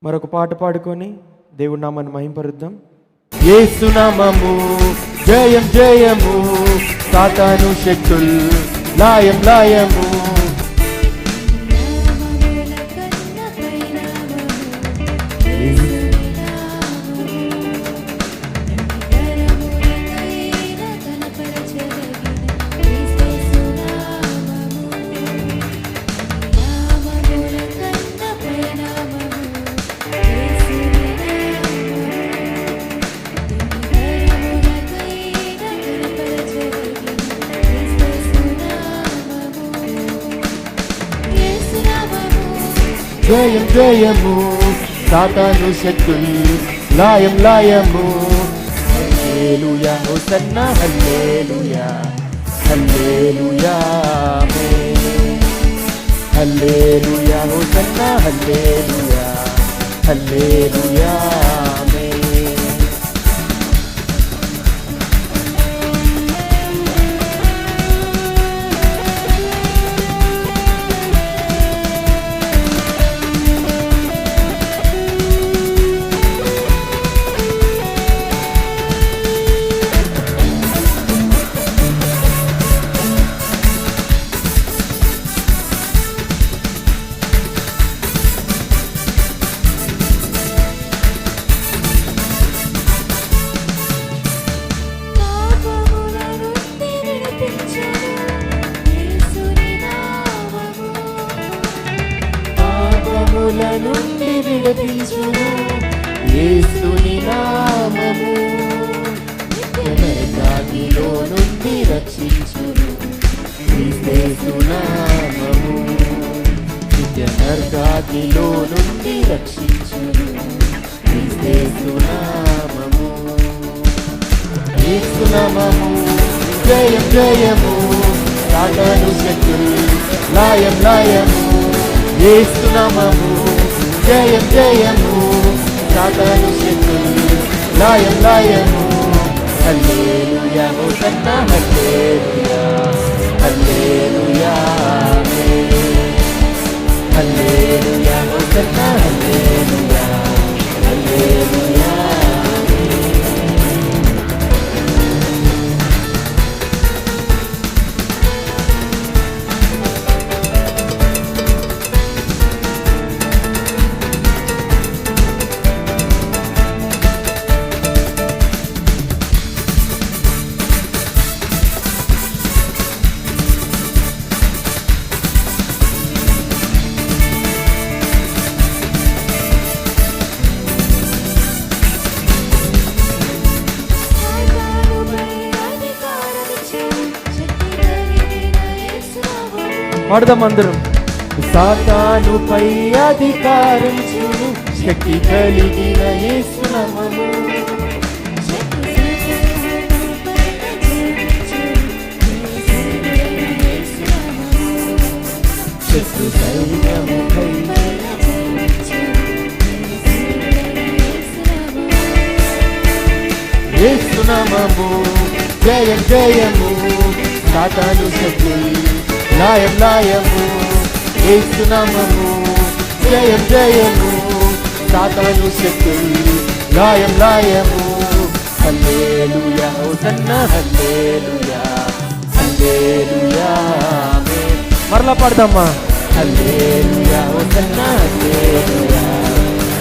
మరొక పాట పాడుకొని దేవుడి నామాన్ని మహింపరుద్దాం. యేసు నామము జయం జయము, సాతాను శక్తుల్ లాయం లాయము. జయం జయము, సాతాను శక్తుల్ లాయం లాయము. హల్లెలూయా హోసన్నా హల్లెలూయా హల్లెలూయా ఆమేన్. హల్లెలూయా హోసన్నా హల్లెలూయా హల్లెలూయా ఆమేన్. నుండి విడిపించును యేసుని నామము, నరకాగ్నిలో నుండి రక్షించును యేసు నామము. నిత్య నరకాగ్నిలో నుండి రక్షించును యేసు నామము. యేసు నామము జయం జయము, సాతాను శక్తుల్ లాయం లాయము. యేసు నామము జయం జయము, సాతాను శక్తుల్ లాయం లాయము. హల్లెలూయా హోసన్నా హల్లెలూయా హల్లెలూయా ఆమేన్. హల్లెలూయా హోసన్నా హల్లెలూయా హల్లెలూయా. పాడదాం అందరం. సాతానుపై అధికారం చూడు, శక్తి కలిగిన యేసు నామము. శత్రు సైన్యముపై యేసు నామము జయం జయము, సాతాను శక్తుల్ లాయం లాయము. యేసు నామము జయం జయము, సాతాను శక్తుల్ లాయం లాయము. హల్లెలూయా హోసన్నా హల్లెలూయా హల్లెలూయా ఆమేన్. మరలా పాడదామా. హల్లెలూయా హోసన్నా హల్లెలూయా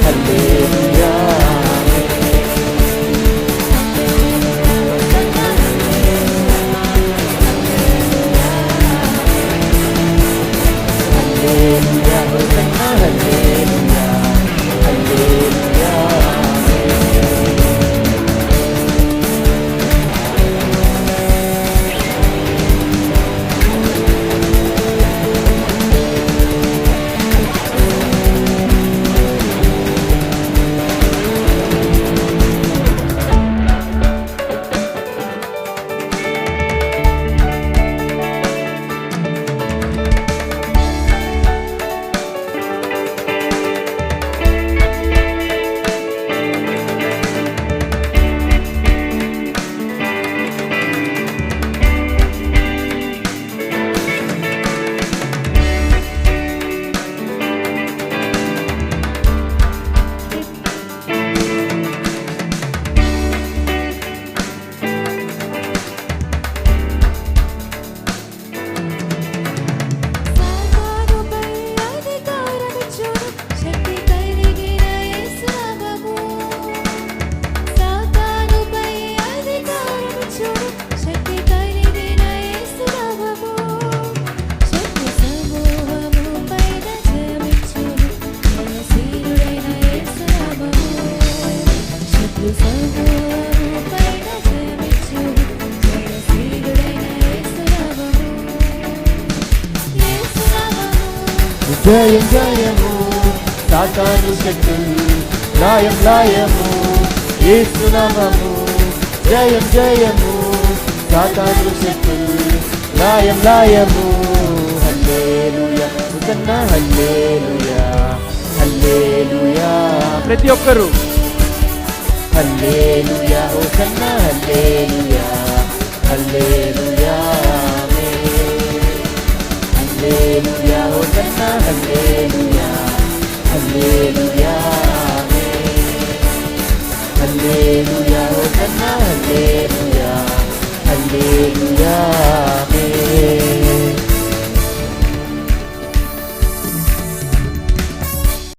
హల్లెలూయా. Hallelujah, Hosanna, Hallelujah, Hallelujah. జయం జయము సాతాను శక్తులు లయం లయము యేసు నామము జయం జయము సాతాను శక్తులు లయం లయము హల్లెలూయా హోసన్నా హల్లెలూయా హల్లెలూయా ప్రతి ఒక్కరు హల్లెలూయా హోసన్నా హల్లెలూయా హల్లెలూయా హల్లెలూయా హోసన్నా హల్లెలూయా హల్లెలూయా హల్లెలూయా హోసన్నా హల్లెలూయా హల్లెలూయా